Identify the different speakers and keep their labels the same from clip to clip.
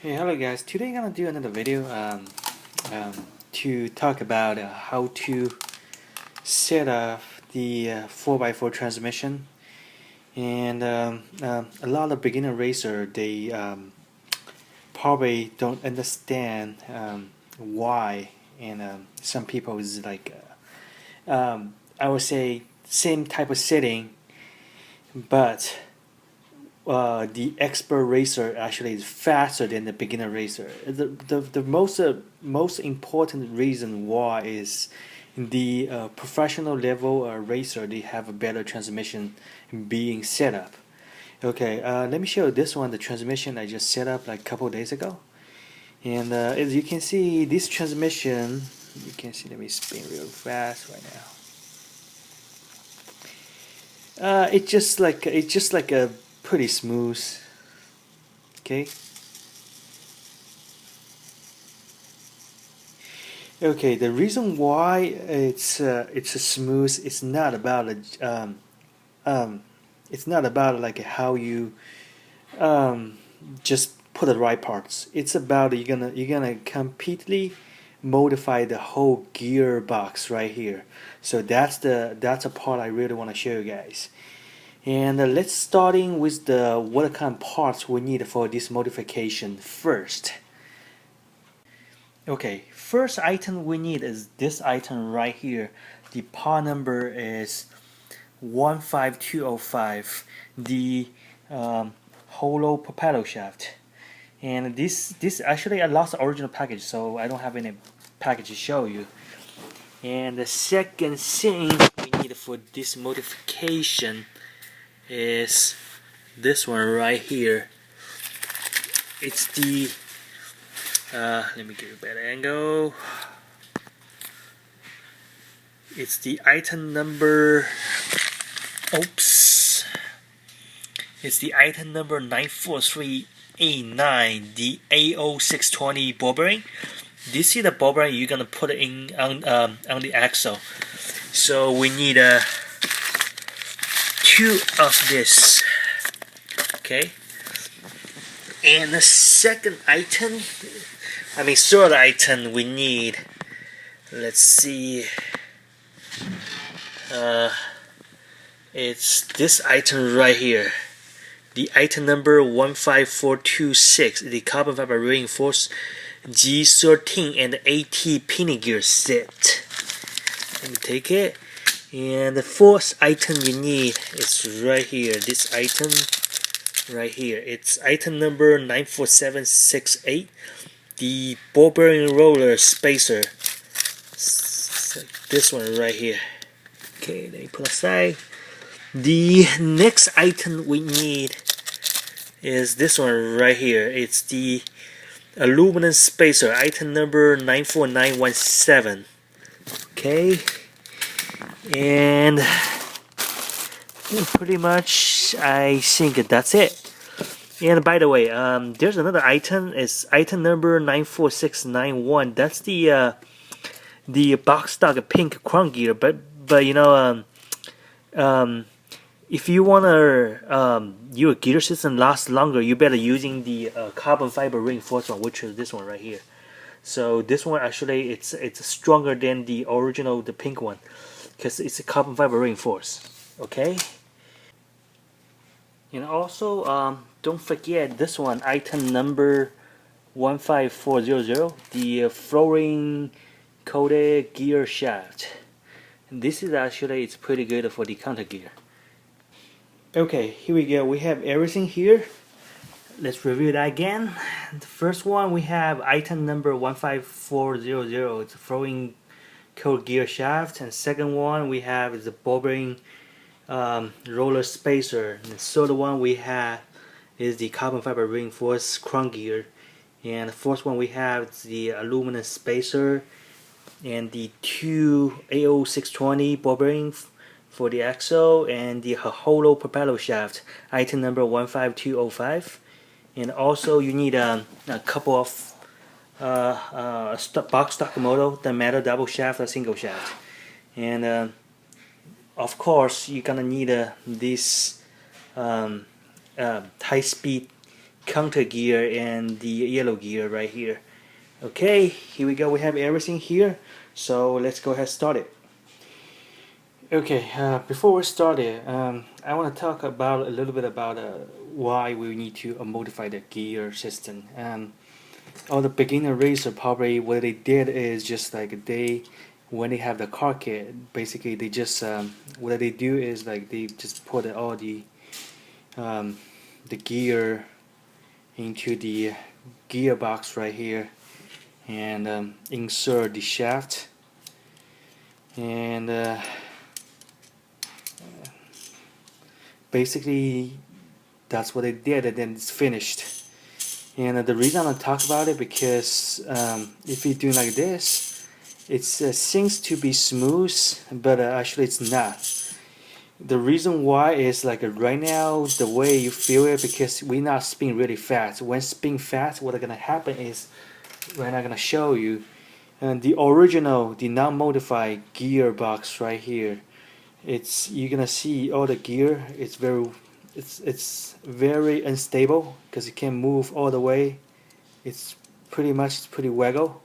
Speaker 1: Hey, hello guys. Today I'm gonna do another video to talk about how to set up the 4x4 transmission. And a lot of beginner racer they probably don't understand why, and some people is like I would say same type of setting, but the expert racer actually is faster than the beginner racer. The most important reason why is the professional level racer they have a better transmission being set up. Okay, let me show you this one, the transmission I just set up like a couple days ago. And as you can see, this transmission, you can see, let me spin real fast right now. It's just like a pretty smooth. Okay. Okay. The reason why it's a smooth. It's not about like how you um, just put the right parts. It's about you're gonna completely modify the whole gearbox right here. So that's a part I really want to show you guys. And let's starting with the what kind of parts we need for this modification first. Okay, first item we need is this item right here. The part number is 15205. The hollow propeller shaft. And this actually I lost the original package, so I don't have any package to show you. And the second thing we need for this modification is this one right here. It's the let me give you a better angle. It's the item number, oops, it's the item number 94389, the AO620 ball bearing. This is the ball bearing you're gonna put it in on the axle. So we need two of this. Okay. And the second item, third item we need, let's see, it's this item right here. The item number 15426, the carbon fiber reinforced G13 and AT pinion gear set. Let me take it. And the fourth item you need is right here. This item right here. It's item number 94768. The ball bearing roller spacer. This one right here. Okay, let me put aside. The next item we need is this one right here. It's the aluminum spacer, item number 94917. Okay, and pretty much I think that's it. And by the way, there's another item. It's item number 94691. That's the box stock pink crown gear. But you know, if you wanna your gear system lasts longer, you better using the carbon fiber reinforced one, which is this one right here. So this one actually it's stronger than the original, the pink one, because it's a carbon fiber reinforced. Okay. And also don't forget this one, item number 15400, the flooring coated gear shaft. And this is actually it's pretty good for the counter gear. Okay, here we go. We have everything here. Let's review that again. The first one we have item number 15400. It's a flooring coated gear shaft. And second one we have is the ball bearing roller spacer. And the third one we have is the carbon fiber reinforced crown gear. And the fourth one we have is the aluminum spacer and the two AO620 ball bearings for the axle, and the hollow propeller shaft, item number 15205. And also you need a couple of box stock model, the matter double shaft or single shaft. And of course you're gonna need this high speed counter gear and the yellow gear right here. Okay, here we go. We have everything here. So let's go ahead and start it. Okay, before we start it, I want to talk about a little bit about why we need to modify the gear system. All the beginner racer probably what they did is just like when they have the car kit, basically they just what they do is like they just put all um, the gear into the gearbox right here and insert the shaft and basically that's what they did and then it's finished. And the reason I'm gonna talk about it because if you do like this, it seems to be smooth, but actually it's not. The reason why is like right now the way you feel it because we're not spinning really fast. When spin fast, what's gonna happen is we're not gonna show you. And the original, the non-modified gearbox right here, it's you're gonna see all the gear. It's very unstable because it can't move all the way. It's pretty waggle.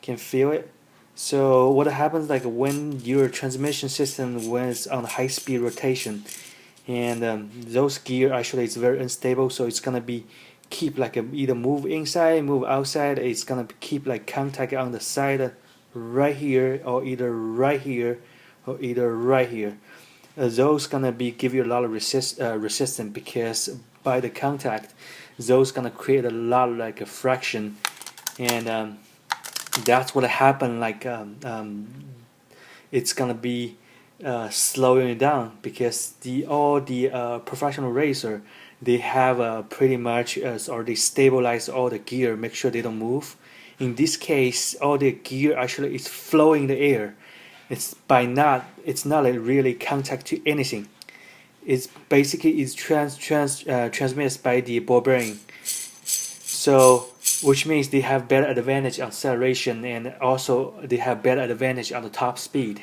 Speaker 1: Can feel it. So what happens like when your transmission system when it's on high speed rotation, and those gear actually it's very unstable. So it's gonna be keep like either move inside, move outside. It's gonna keep like contact on the side right here, or either right here, or either right here. Those gonna be give you a lot of resistance because by the contact, those gonna create a lot like a friction, and that's what happened. Like it's gonna be slowing it down because all the professional racer they have pretty much already stabilized all the gear, make sure they don't move. In this case, all the gear actually is flowing in the air. It's not like really contact to anything. It's basically is transmits by the ball bearing. So which means they have better advantage on acceleration and also they have better advantage on the top speed.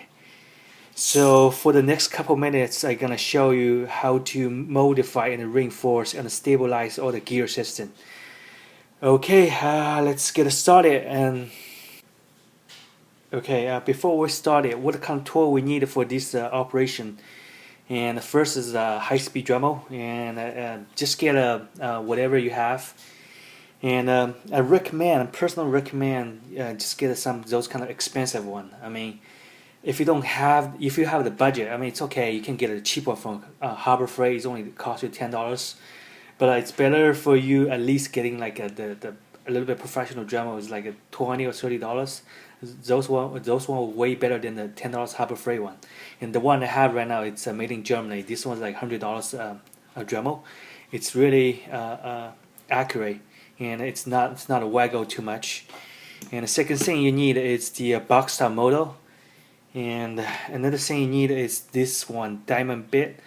Speaker 1: So for the next couple minutes, I'm gonna show you how to modify and reinforce and stabilize all the gear system. Okay, let's get started. And okay, before we start it, what kind of tool we need for this operation? And first is a high-speed Dremel, and just get whatever you have. And I personally recommend, just get some those kind of expensive one. I mean, if you have the budget, I mean, it's okay. You can get a cheap one from Harbor Freight. It's only cost you $10, but it's better for you at least getting like a little bit professional Dremel is like a $20 or $30. Those one are way better than the $10 Harbor Freight one. And the one I have right now, it's made in Germany. This one's like $100 a Dremel. It's really accurate, and it's not a waggle too much. And the second thing you need is the box stop model. And another thing you need is this one diamond bit.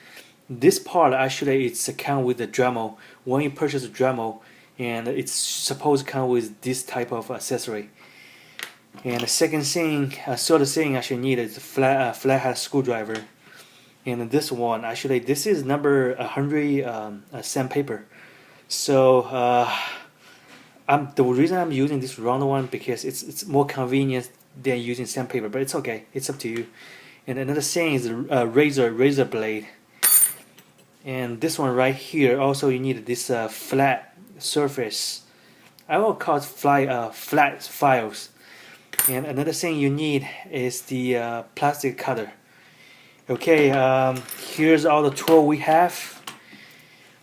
Speaker 1: This part actually it's come with the Dremel. When you purchase a Dremel, and it's supposed to come with this type of accessory. And the second thing, sort of thing I should need is a flathead screwdriver. And this one, actually, this is number 100 sandpaper. So the reason I'm using this round one because it's more convenient than using sandpaper, but it's okay. It's up to you. And another thing is a razor blade. And this one right here, also you need this flat surface. I will call it flat files. And another thing you need is the plastic cutter. Okay, here's all the tool we have.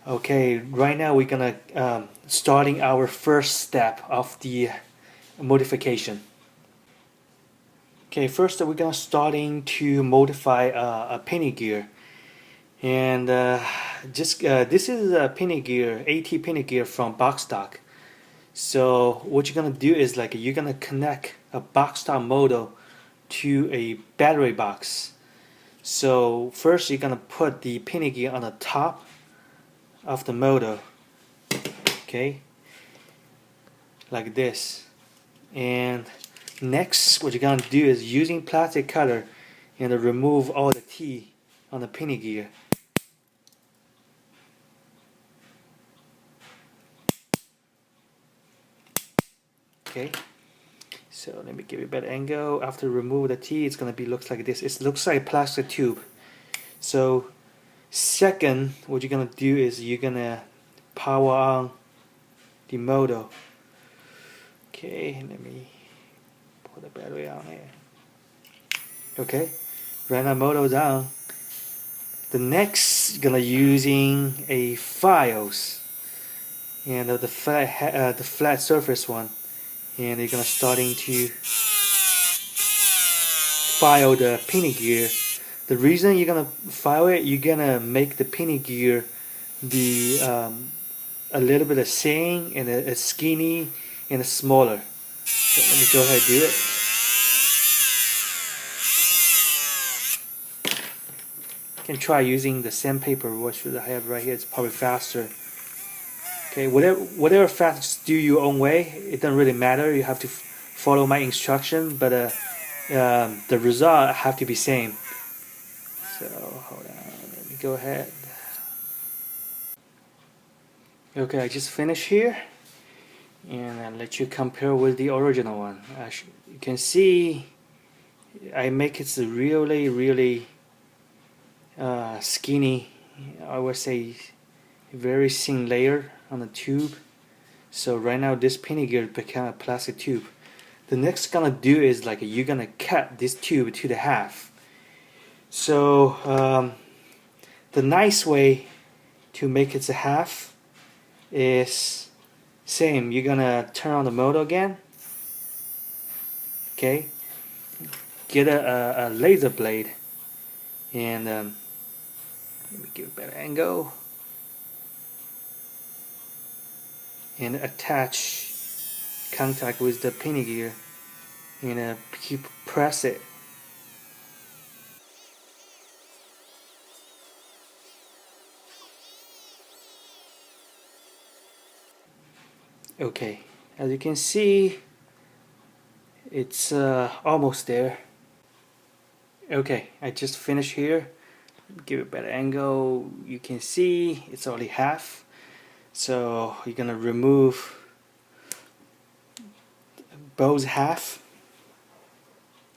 Speaker 1: Okay, right now we're gonna starting our first step of the modification. Okay, first we're gonna starting to modify a pinion gear, and this is a pinion gear, AT pinion gear from box stock. So what you're gonna do is like you're gonna connect a box stop motor to a battery box. So first you're gonna put the pinion gear on the top of the motor, okay, like this. And next what you're gonna do is using plastic cutter and remove all the T on the pinion gear. Okay, so let me give it a better angle. After remove the T, it's gonna be looks like this. It looks like a plastic tube. So second, what you're gonna do is you're gonna power on the motor. Okay, let me put the battery on here. Okay, right now motor's on. The next, gonna using a files, and the flat surface one, and you're gonna starting to file the pinion gear. The reason you're gonna file it, you're gonna make the pinion gear the a little bit of thin and a skinny and a smaller. So let me go ahead and do it. You can try using the sandpaper, which I have right here. It's probably faster. Okay, whatever fast do your own way. It doesn't really matter. You have to follow my instruction, but the result have to be same. So hold on, let me go ahead. Okay, I just finished here, and I'll let you compare with the original one. You can see I make it really skinny. I would say very thin layer on the tube. So right now this pinion gear become a plastic tube. The next gonna do is like you're gonna cut this tube to the half. So the nice way to make it a half is same. You're gonna turn on the motor again. Okay, get a laser blade, and let me give a better angle, and attach contact with the pinion gear, and keep press it. Okay, as you can see, it's almost there. Okay, I just finished here. Give it a better angle. You can see it's only half. So you're gonna remove both half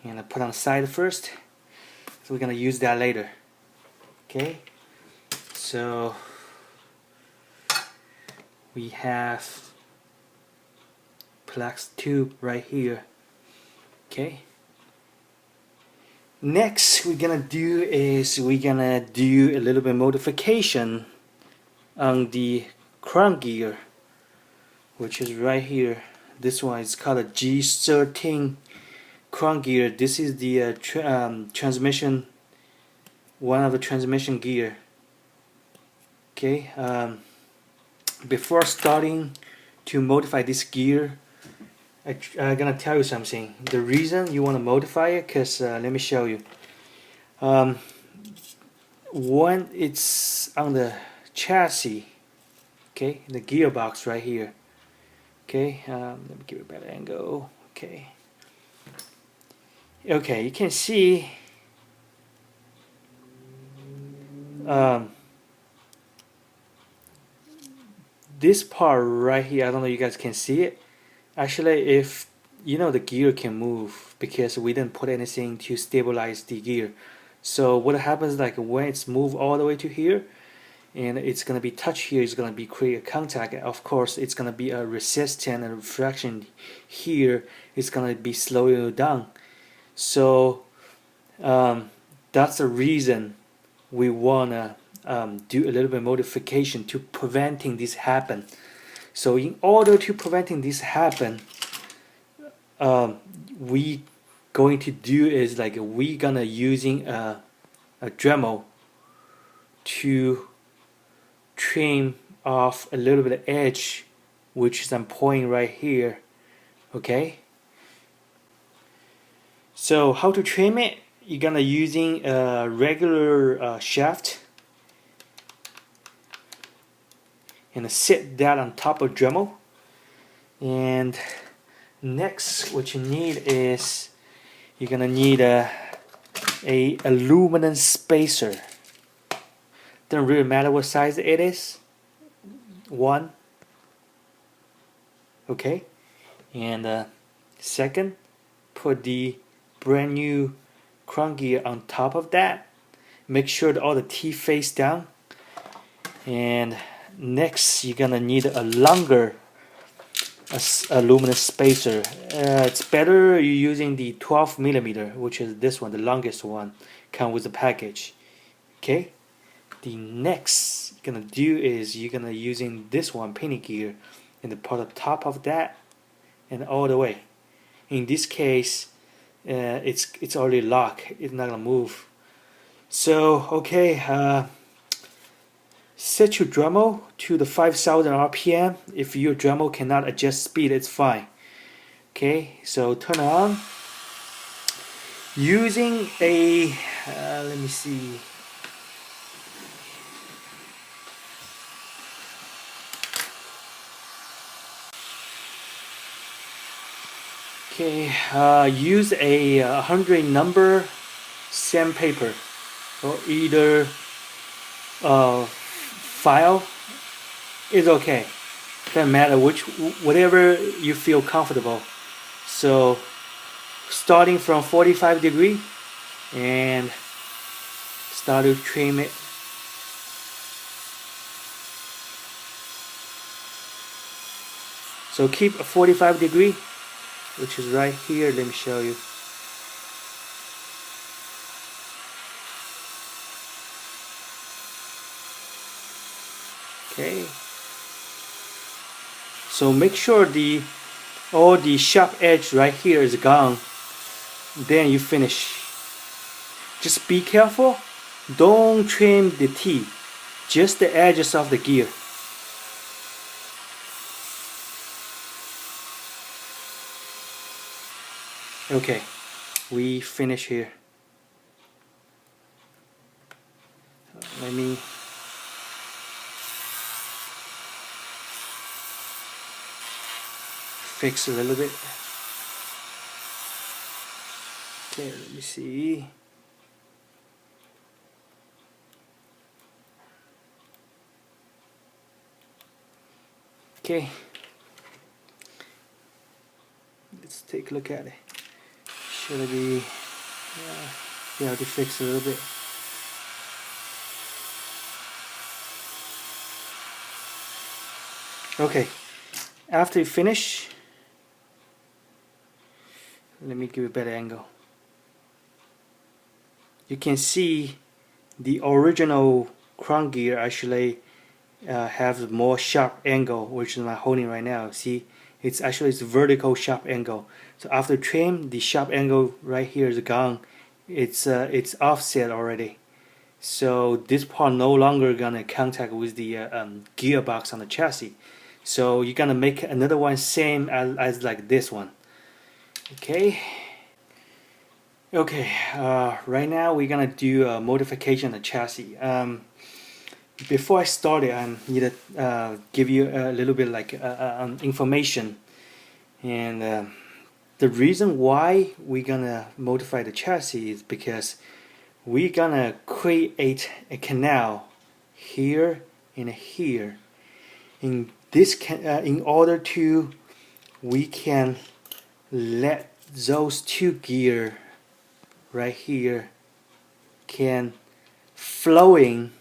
Speaker 1: and I put on the side first. So we're gonna use that later. Okay, so we have plastic tube right here. Okay, next we're gonna do is we're gonna do a little bit modification on the crown gear, which is right here. This one is called a G13 crown gear. This is the transmission, one of the transmission gear. Okay, before starting to modify this gear, I'm gonna tell you something. The reason you want to modify it, cause let me show you. When it's on the chassis, okay, the gearbox right here. Okay, let me give it a better angle. Okay. Okay, you can see this part right here. I don't know if you guys can see it. Actually, if you know, the gear can move because we didn't put anything to stabilize the gear. So what happens, like when it's moved all the way to here, and it's gonna be touch here, it's gonna be create a contact. Of course, it's gonna be a resistance and refraction here. It's gonna be slowing it down. So that's the reason we wanna do a little bit of modification to preventing this happen. So in order to preventing this happen, we going to do is like we gonna using a Dremel to trim off a little bit of edge, which is I'm pointing right here. Okay, so how to trim it? You're gonna using a regular shaft and sit that on top of Dremel. And next what you need is you're gonna need a aluminum spacer. Doesn't really matter what size it is. One. Okay, And second, put the brand new crown gear on top of that. Make sure that all the teeth face down. And next, you're gonna need a longer aluminum spacer. It's better you're using the 12 millimeter, which is this one, the longest one, come with the package. Okay. The next you're gonna do is you're gonna using this one pinion gear and put the top of that and all the way. In this case, it's already locked. It's not gonna move. So okay, set your Dremel to the 5000 RPM. If your Dremel cannot adjust speed, it's fine. Okay, so turn on. Using a let me see. Okay, use a 100 number sandpaper or either file is okay. Doesn't matter whatever you feel comfortable. So starting from 45 degree and start to trim it. So keep a 45 degree, which is right here. Let me show you. Okay. So make sure all the sharp edge right here is gone. Then you finish. Just be careful. Don't trim the teeth. Just the edges of the gear. Okay, we finish here. Let me fix a little bit. Okay, let me see. Okay, let's take a look at it. Should it be, yeah, to fix a little bit. Okay, after you finish, let me give you a better angle. You can see the original crown gear actually have more sharp angle, which is my holding right now. See, it's vertical sharp angle. So after trim, the sharp angle right here is gone. It's offset already. So this part no longer gonna contact with the gearbox on the chassis. So you're gonna make another one same as like this one. Okay. Okay. Right now we're gonna do a modification of the chassis. Before I start it, I need to give you a little bit like information. And the reason why we're gonna modify the chassis is because we're gonna create a canal here and here. In this in order to we can let those two gear right here can flowing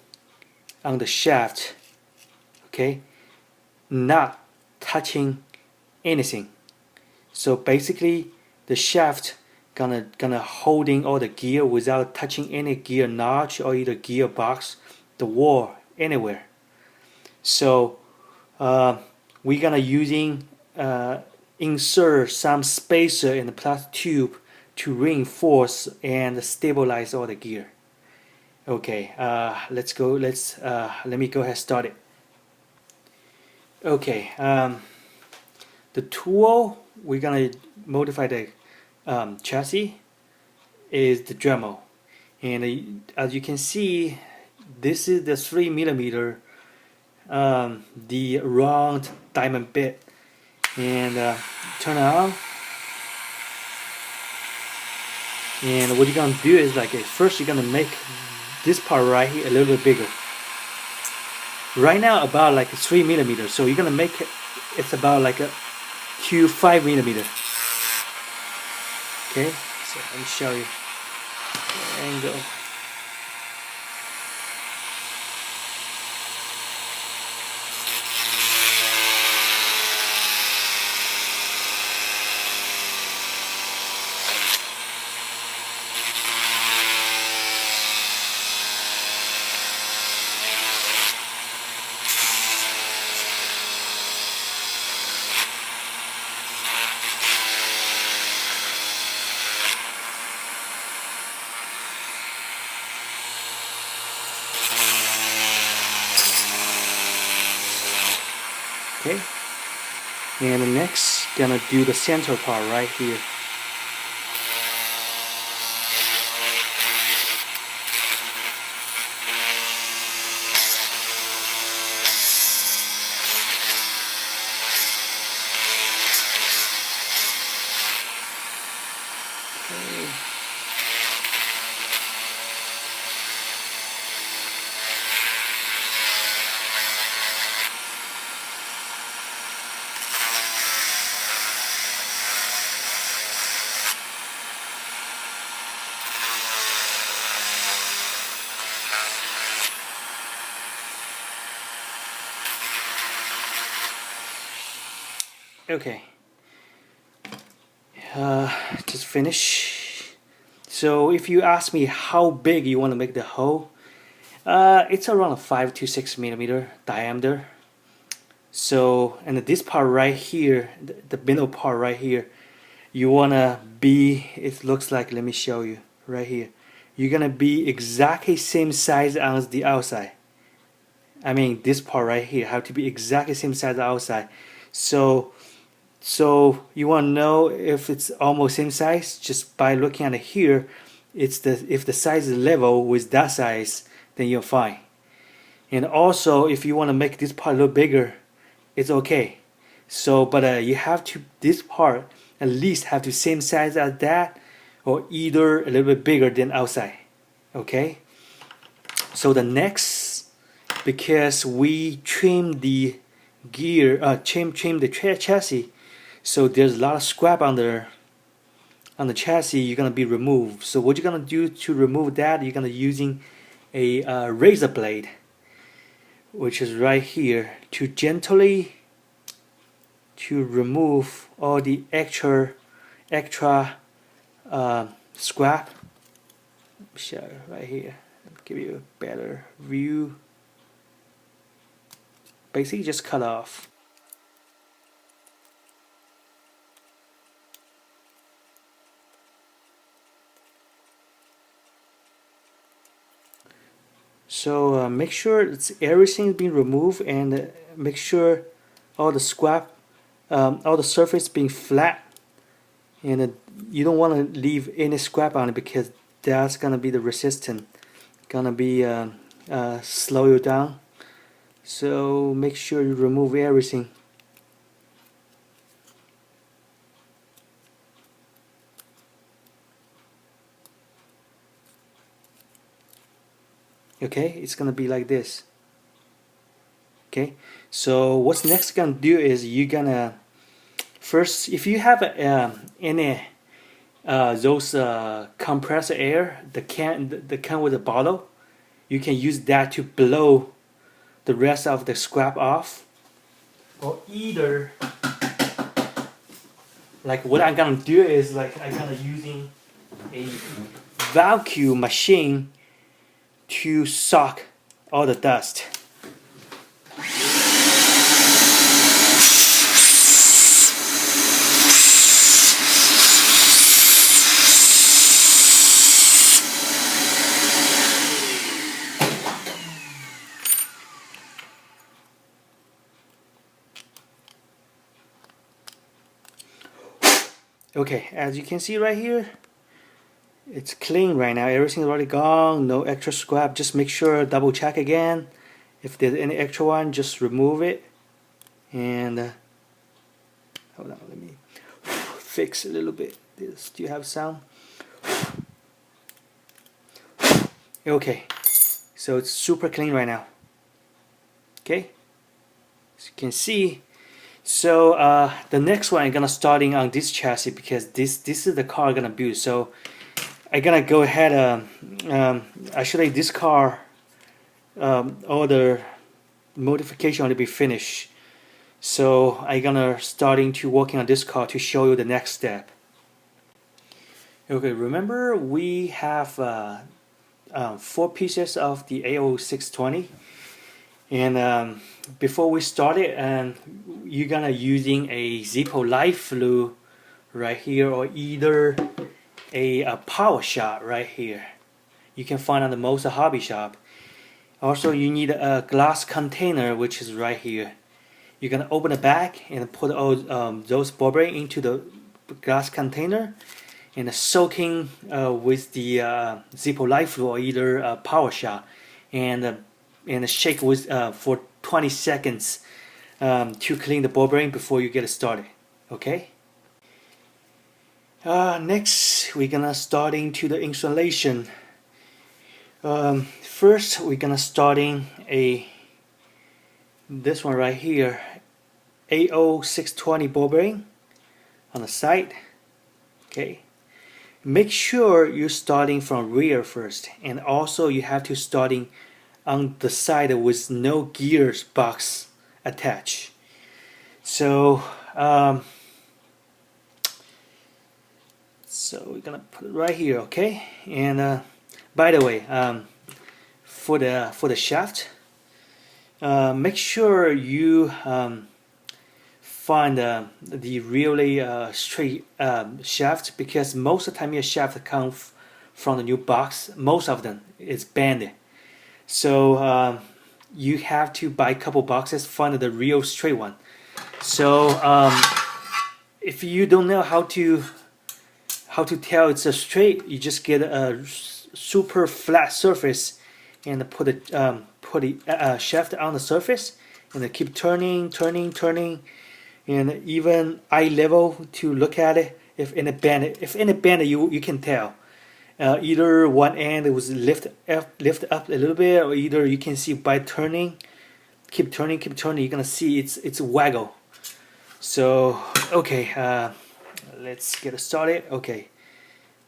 Speaker 1: on the shaft, okay, not touching anything. So basically the shaft gonna holding all the gear without touching any gear notch or either gearbox, the wall, anywhere. So we're gonna using insert some spacer in the plastic tube to reinforce and stabilize all the gear. Okay, let's go. Let me go ahead and start it. Okay, the tool we're gonna modify the chassis is the Dremel, and as you can see, this is the 3 millimeter, the round diamond bit, and turn it on. And what you're gonna do is like first you're gonna make this part right here a little bit bigger. Right now about like 3 millimeters, so you're gonna make it. It's about like to 5mm. Okay, so let me show you the angle. Okay, and next gonna do the center part right here. Okay, just finish. So if you ask me how big you want to make the hole, it's around a 5 to 6mm diameter. So, and this part right here, the middle part right here, you wanna be, it looks like, let me show you right here, you're gonna be exactly same size as the outside. I mean, this part right here have to be exactly same size outside. So you want to know if it's almost same size just by looking at it here. It's if the size is level with that size, then you're fine. And also, if you want to make this part a little bigger, it's okay. So, but you have to, this part at least have the same size as that, or either a little bit bigger than outside. Okay. So the next, because we trim the gear, trim the chassis, so there's a lot of scrap on the chassis. You're gonna be removed. So what you're gonna do to remove that? You're gonna using a razor blade, which is right here, to gently to remove all the extra scrap. Show right here. Give you a better view. Basically, just cut off. So make sure it's everything being removed, and make sure all the scrap, all the surface being flat, and you don't want to leave any scrap on it because that's gonna be the resistance, gonna be slow you down. So make sure you remove everything. Okay, it's gonna be like this. Okay, so what's next gonna do is you're gonna first, if you have any those compressor air, the can with the bottle, you can use that to blow the rest of the scrap off. Or either, like what I'm gonna do is, like, I'm gonna using a vacuum machine to suck all the dust. Okay, as you can see right here, it's clean right now. Everything's already gone, no extra scrap. Just make sure, double check again. If there's any extra one, just remove it. And hold on, let me fix a little bit. This, do you have sound? Okay, so it's super clean right now. Okay, as you can see, So the next one I'm gonna starting on this chassis because this is the car I'm gonna build. So I'm gonna go ahead. Actually, this car, all the modification will be finished. So I'm gonna starting to working on this car to show you the next step. Okay, remember we have 4 pieces of the AO620, and before we start it, you're gonna using a Zippo light fluid right here, or either a power shot right here. You can find on the most hobby shop. Also, you need a glass container, which is right here. You're gonna open the back and put all those ball bearings into the glass container, and soaking with the Zippo light fluid or either power shot, and shake with for 20 seconds to clean the ball bearing before you get started. Okay. Next, we're gonna starting to the installation. First, we're gonna starting this one right here, AO620 ball bearing on the side. Okay. Make sure you're starting from rear first, and also you have to starting on the side with no gears box attached. So we're gonna put it right here, okay? And by the way, for the shaft, make sure you find the really straight shaft, because most of the time your shaft come from the new box. Most of them is bended, so you have to buy a couple boxes, find the real straight one. So if you don't know how to tell it's a straight, you just get a super flat surface and put the shaft on the surface, and then keep turning, and even eye level to look at it. If in a bend, you can tell. Either one end was lift up a little bit, or either you can see by turning, keep turning, you're gonna see it's waggle. So okay, let's get started. Okay,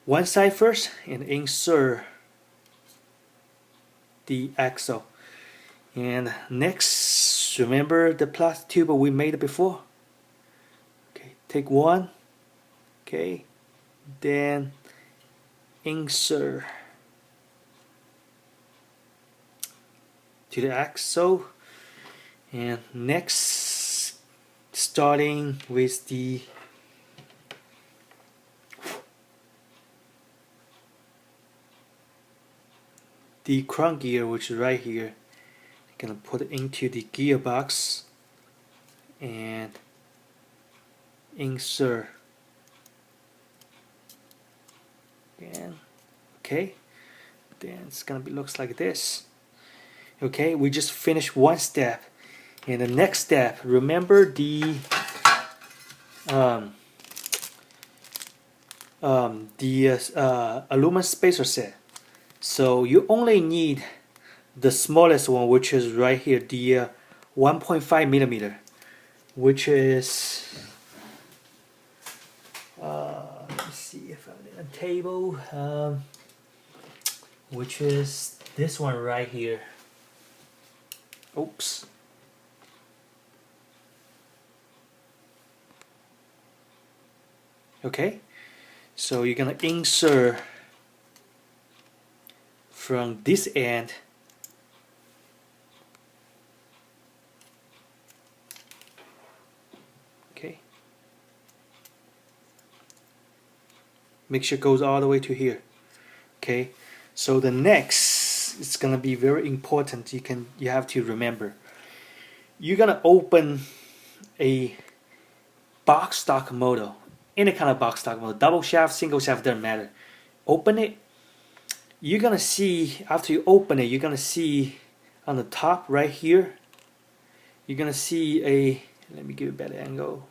Speaker 1: one side first, and insert the axle, and next, remember the plastic tube we made before. Okay, take one. Okay, then insert to the axle, and next, starting with the crown gear, which is right here. Gonna put it into the gearbox and insert. And okay, then it's gonna be looks like this. Okay, we just finished one step, and the next step, remember the aluminum spacer set. So you only need the smallest one, which is right here, the 1.5 millimeter, which is let me see if I'm in a table, which is this one right here. Oops. Okay, so you're gonna insert from this end. Okay, make sure it goes all the way to here. Okay, so the next, it's gonna be very important. You have to remember, you're gonna open a box stock motor, any kind of box stock motor, double shaft, single shaft, doesn't matter. Open it. You're gonna see, after you open it, you're gonna see on the top right here, you're gonna see a, let me give you a better angle.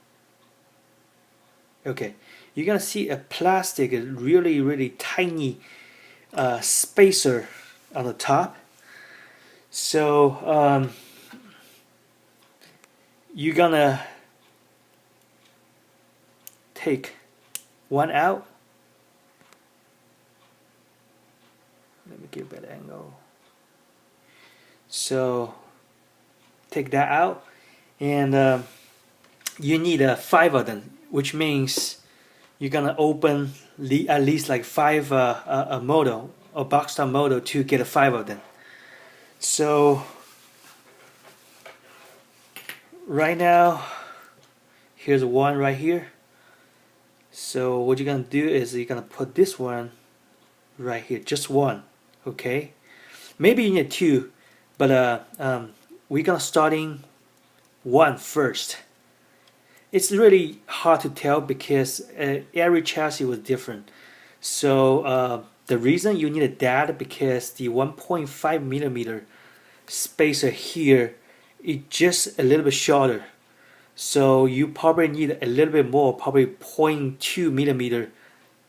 Speaker 1: Okay, you're gonna see a plastic, really tiny spacer on the top. So you're gonna take one out. Let me give a better angle. So take that out, and you need 5 of them, which means you're gonna open at least like 5 a model or box top model to get 5 of them. So right now, here's one right here. So what you're gonna do is you're gonna put this one right here, just one, okay? Maybe you need 2, but we're gonna starting one first. It's really hard to tell because every chassis was different. So the reason you needed that because the 1.5 millimeter spacer here is just a little bit shorter. So you probably need a little bit more, probably 0.2 millimeter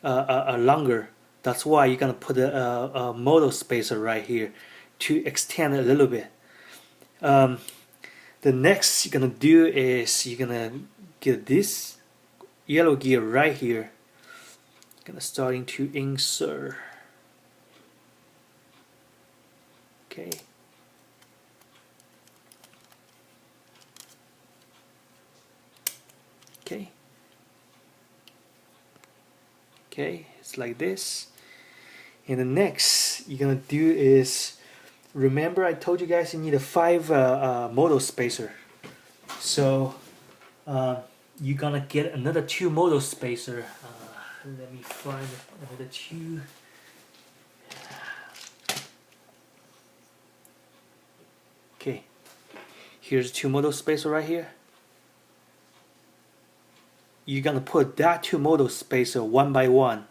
Speaker 1: longer. That's why you're gonna put a model spacer right here to extend a little bit. The next you're gonna do is you're gonna get this yellow gear right here. Gonna starting to insert. Okay. Okay. Okay, it's like this. And the next you're gonna do is, remember I told you guys you need a 5 model spacer. So you're gonna get another 2 model spacer. Let me find another 2. Okay, here's 2 model spacer right here. You're gonna put that 2 model spacer one by one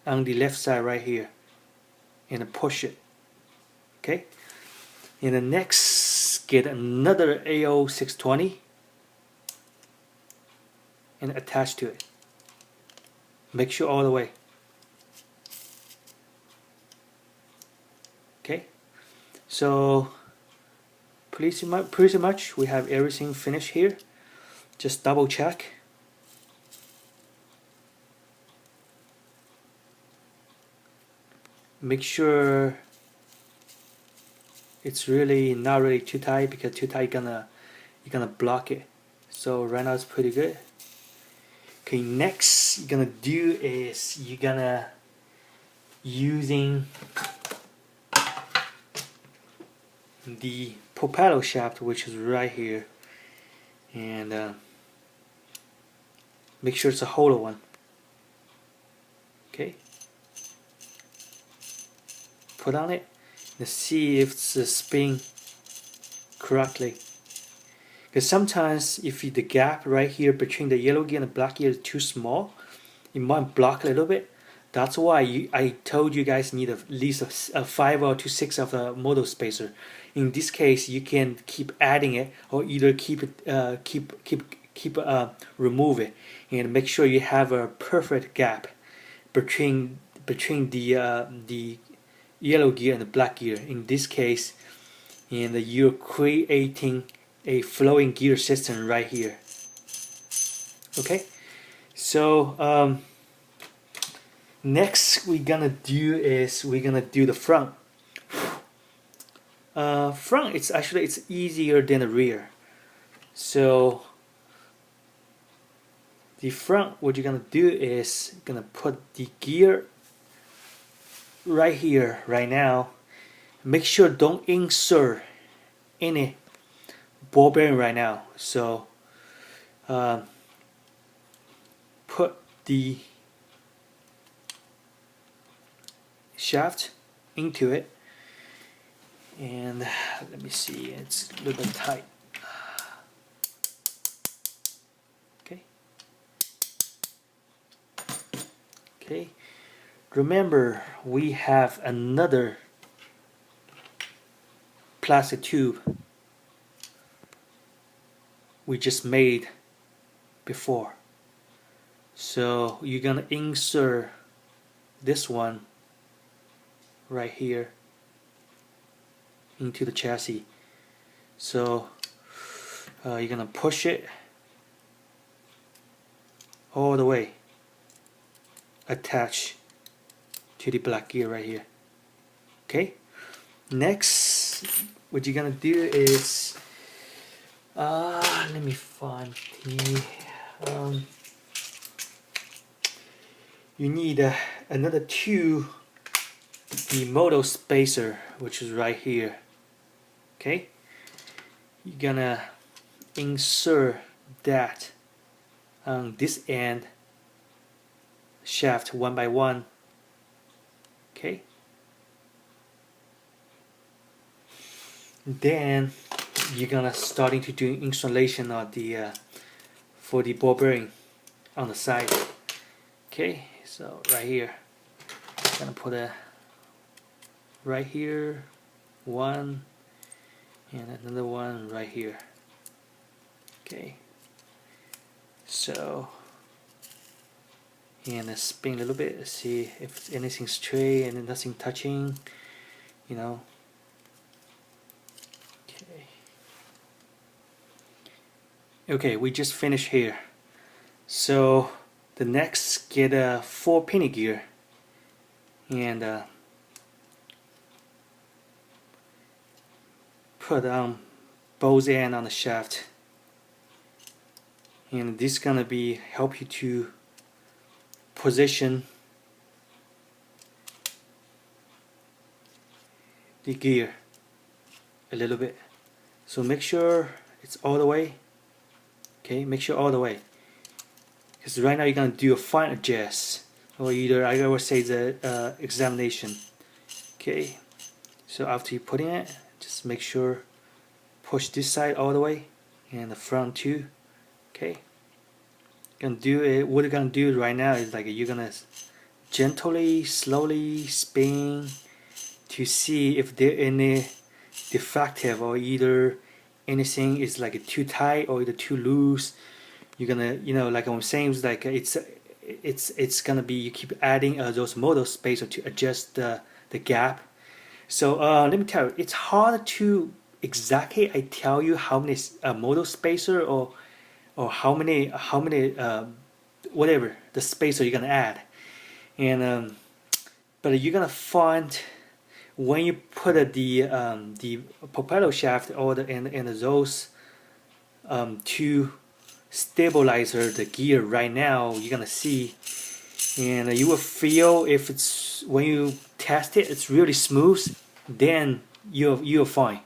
Speaker 1: on the left side right here and push it. Okay, and the next get another AO620 and attach to it. Make sure all the way. Okay, so pretty much we have everything finished here. Just double check. Make sure it's really not really too tight, because too tight you're gonna block it. So right now it's pretty good. Okay, next you're gonna do is you're gonna using the propeller shaft, which is right here, and make sure it's a hollow one. Okay, put on it and see if it's spin correctly. Because sometimes if the gap right here between the yellow gear and the black gear is too small, it might block a little bit. That's why I told you guys need at least a 5 or 6 of the model spacer. In this case, you can keep adding it, or either remove it, and make sure you have a perfect gap between the yellow gear and the black gear. In this case, and you're creating a flowing gear system right here. Okay, so next we're gonna do the front. Front, it's easier than the rear. So the front, what you're gonna do is gonna put the gear right here right now. Make sure don't insert any ball bearing right now. So put the shaft into it, and let me see, it's a little bit tight. Okay, remember we have another plastic tube we just made before. So you're gonna insert this one right here into the chassis. So you're gonna push it all the way attached to the black gear right here. Okay, next what you're gonna do is let me find the you need another the motor spacer, which is right here. Okay, you're gonna insert that on this end shaft one by one. Okay, then you're gonna starting to do installation of the for the ball bearing on the side. Okay, so right here, I'm gonna put a right here, one, and another one right here. Okay, so and spin a little bit, see if anything's straight and nothing touching, you know. Okay, we just finished here. So the next, get a 4 pinion gear and put on both ends on the shaft, and this is gonna be help you to position the gear a little bit. So make sure it's all the way. Okay, make sure all the way, because right now you're gonna do a fine adjust, or either I would say the examination. Okay, so after you put in it, just make sure push this side all the way and the front too. Okay, gonna do it. What you're gonna do right now is like you're gonna gently, slowly spin to see if there any defective, or either anything is like too tight or either too loose. You're gonna, you know, like I'm saying, it's like it's gonna be, you keep adding those motor spacer to adjust the gap. So let me tell you, it's hard to exactly I tell you how many motor spacer or how many whatever the spacer you're gonna add, and but you're gonna find when you put the propeller shaft or and those to stabilizer the gear right now, you're gonna see, and you will feel if it's, when you test it, it's really smooth, then you're fine,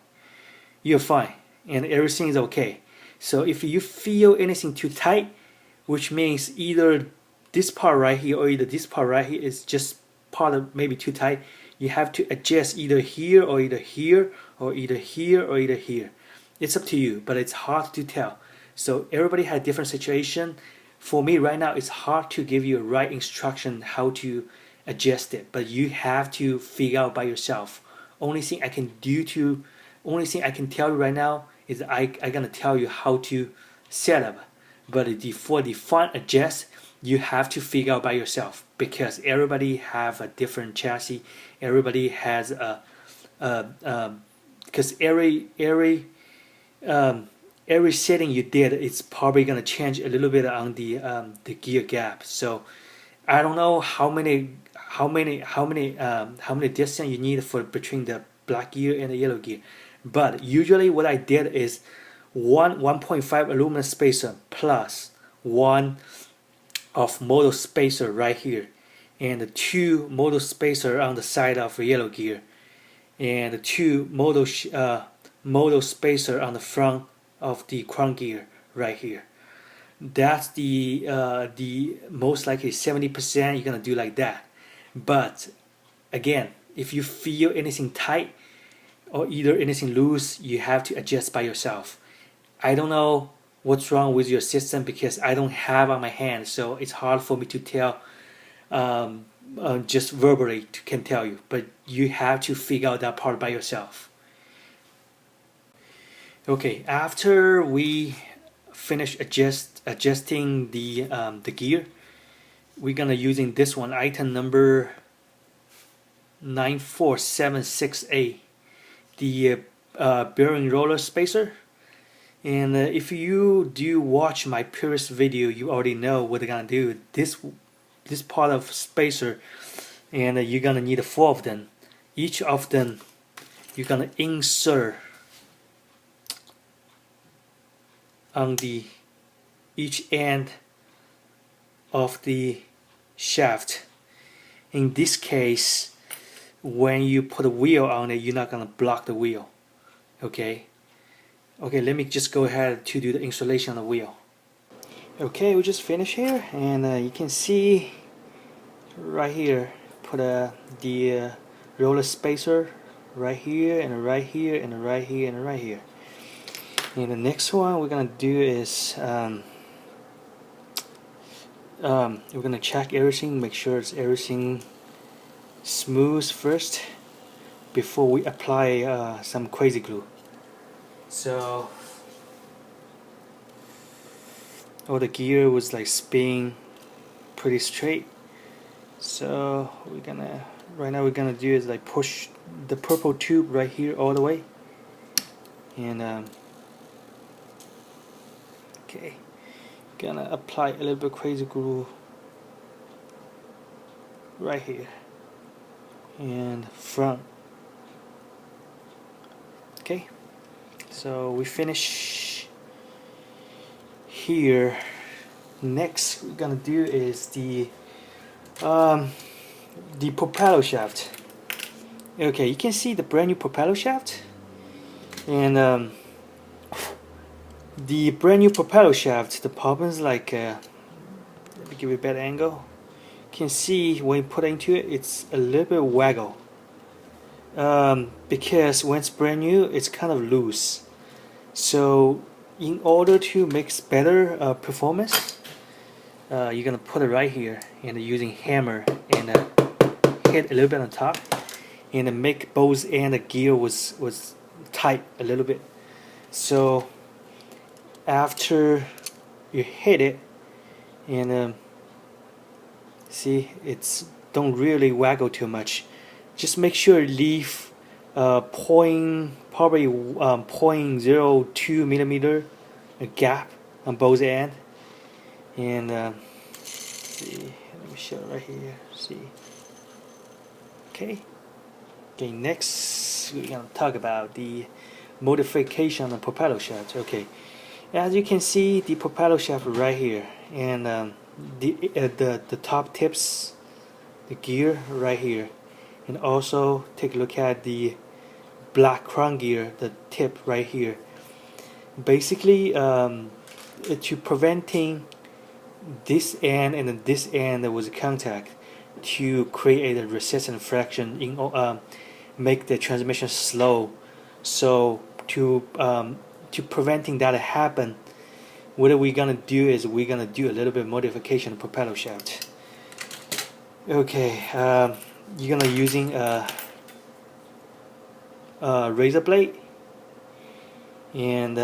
Speaker 1: and everything is okay. So if you feel anything too tight, which means either this part right here or either this part right here is just part of maybe too tight, you have to adjust either here or either here or either here or either here. It's up to you, but it's hard to tell. So everybody had different situation. For me right now, it's hard to give you a right instruction how to adjust it, but you have to figure out by yourself. Only thing I can tell you right now is I gonna tell you how to set up, but for the fine adjust, you have to figure out by yourself, because everybody have a different chassis. Everybody has because every setting you did, it's probably gonna change a little bit on the gear gap. So I don't know how many distance you need for between the black gear and the yellow gear, but usually what I did is 1.5 aluminum spacer plus 1 of motor spacer right here, and the 2 motor spacer on the side of the yellow gear, and the 2 motor spacer on the front of the crown gear right here. That's the most likely 70% you're gonna do like that. But again, if you feel anything tight or either anything loose, you have to adjust by yourself. I don't know what's wrong with your system, because I don't have on my hand, so it's hard for me to tell just verbally can tell you, but you have to figure out that part by yourself. Okay, after we finish adjusting the gear, we're gonna using this one, item number 9476A, the bearing roller spacer. And if you do watch my previous video, you already know what they're gonna do. This part of spacer, and you're gonna need 4 of them. Each of them you're gonna insert on the each end of the shaft. In this case, when you put a wheel on it, you're not gonna block the wheel. Okay, let me just go ahead to do the installation on the wheel. Okay, we just finished here, and you can see right here, put the roller spacer right here, and right here, and right here, and right here. And the next one we're gonna do is we're gonna check everything, make sure it's everything smooth first before we apply some crazy glue. So all the gear was like spinning pretty straight. So right now we're gonna do is like push the purple tube right here all the way, and okay, gonna apply a little bit crazy glue right here and front. Okay, so we finish here. Next we're gonna do is the propeller shaft. Okay, you can see the brand new propeller shaft, and the brand new propeller shaft, the problems like let me give you a better angle. You can see when you put it into it, it's a little bit waggle, because when it's brand new, it's kind of loose. So in order to make better performance, you're gonna put it right here, and using hammer and hit a little bit on top, and make both ends the gear was tight a little bit. So after you hit it, and see, it's don't really waggle too much. Just make sure you leave probably 0.02 millimeter a gap on both ends. And see, let me show it right here. See, okay. Next we're gonna talk about the modification on the propeller shaft. Okay, as you can see, the propeller shaft right here, and the top tips, the gear right here, and also take a look at the black crown gear, the tip right here. Basically, to preventing this end and this end that was contact, to create a resistance fraction in make the transmission slow. So to preventing that to happen, what we're gonna do is we're gonna do a little bit of modification of propeller shaft. Okay, you're gonna using a razor blade, and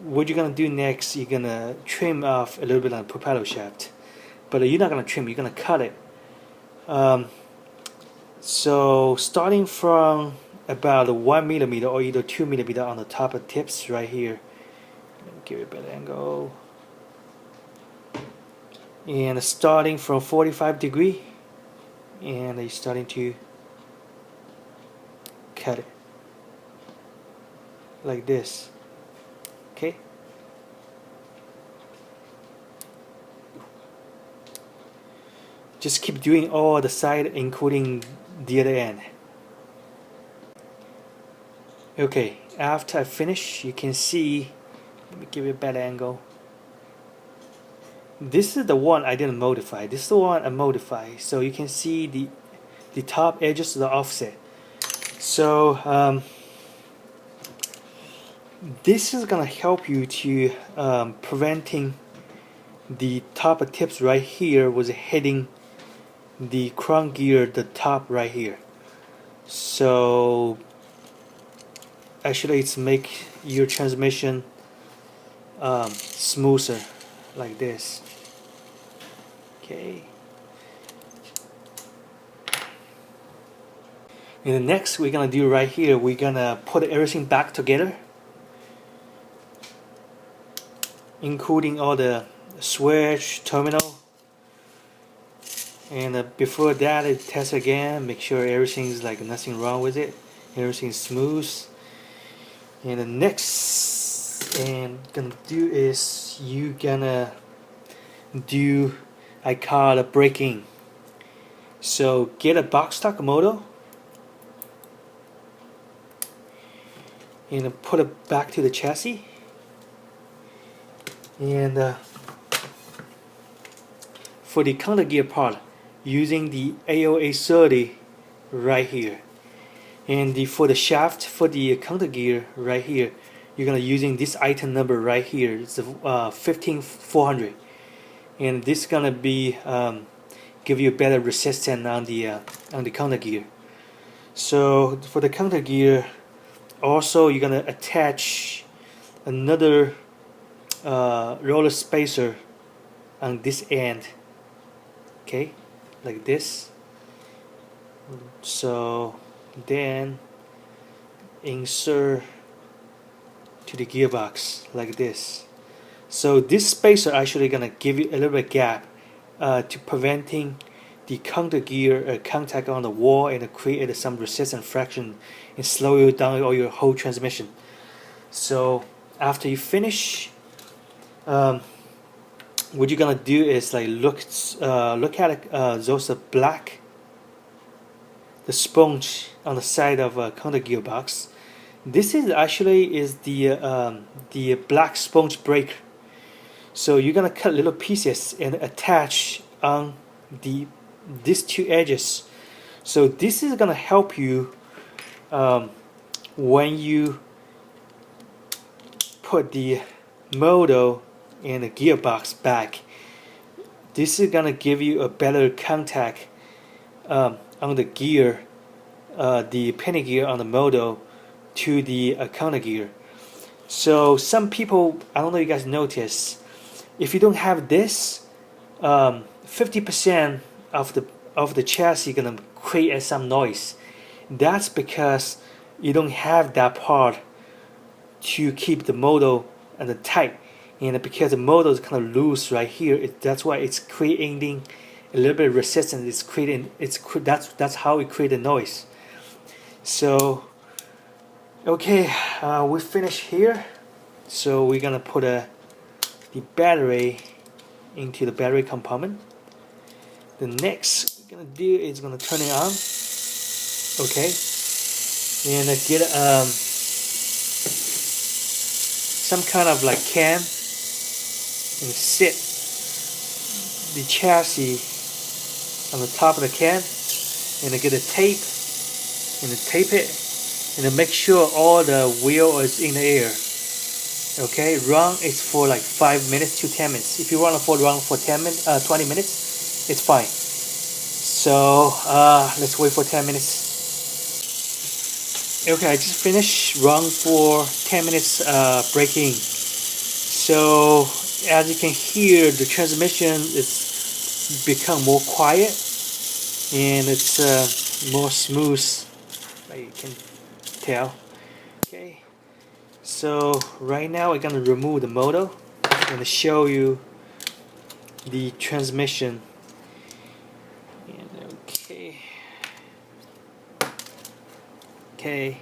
Speaker 1: what you're gonna do next, you're gonna trim off a little bit on the propeller shaft, but you're not gonna trim, you're gonna cut it. So starting from about 1 millimeter or either 2 millimeter on the top of tips right here. Let me give it a better angle. And starting from 45 degree, and you're starting to cut it like this. Okay. Just keep doing all the side, including the other end. Okay, after I finish, you can see, let me give you a better angle. This is the one I didn't modify. This is the one I modified. So you can see the top edges of the offset. So this is gonna help you to preventing the top of tips right here was hitting the crown gear, the top right here. So actually it's make your transmission smoother like this. Okay. And the next we're gonna do right here, we're gonna put everything back together. including all the switch, terminal. And before that, I test again, make sure everything's like nothing wrong with it, everything's smooth. And the next and gonna do is you gonna do, I call it braking. So get a box stock motor and put it back to the chassis, and for the counter gear part, using the AOA 30 right here, and for the shaft for the counter gear right here, you're gonna using this item number right here. It's 15400, and this is gonna be give you better resistance on the counter gear. So for the counter gear, also you're gonna attach another roller spacer on this end, okay, like this. So then insert to the gearbox like this. So this spacer actually gonna give you a little bit gap to preventing the counter gear contact on the wall and create some resistance fraction and slow you down or your whole transmission. So after you finish, what you're gonna do is like look at those black, the sponge on the side of a counter gearbox. This is actually the black sponge breaker. So you're gonna cut little pieces and attach on these two edges. So this is gonna help you when you put the motor and the gearbox back. This is gonna give you a better contact on the gear, the pinion gear on the motor to the counter gear. So some people, I don't know if you guys notice, if you don't have this, 50% of the chassis gonna create some noise. That's because you don't have that part to keep the motor and the tight, and because the motor is kind of loose right here, that's why it's creating a little bit of resistance. It's creating that's how it creates the noise. So okay, we finished here. So we're gonna put the battery into the battery compartment. The next we're gonna do is gonna turn it on. Okay, and get some kind of like can and sit the chassis on the top of the can, and get a tape and tape it, and make sure all the wheel is in the air. Okay, run is for like 5 minutes to 10 minutes. If you want to run for 20 minutes, it's fine. So let's wait for 10 minutes. Okay, I just finished run for 10 minutes braking. So as you can hear, the transmission is become more quiet and it's more smooth, like you can tell. Okay, so right now we're gonna remove the motor and show you the transmission. And okay.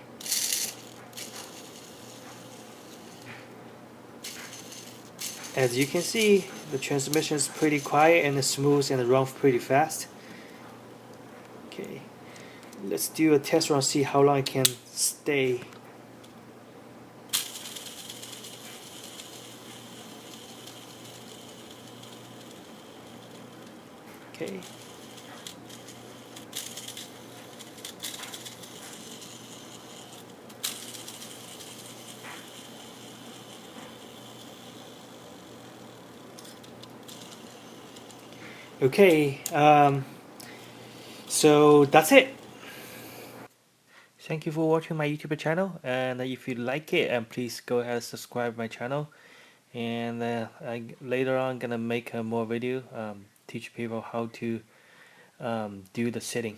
Speaker 1: As you can see, the transmission is pretty quiet and smooth and runs pretty fast. Okay, let's do a test run, see how long it can stay. Okay. Okay, so that's it. Thank you for watching my YouTube channel, and if you like it, please go ahead and subscribe my channel. And later on, gonna make more video, teach people how to do the setting.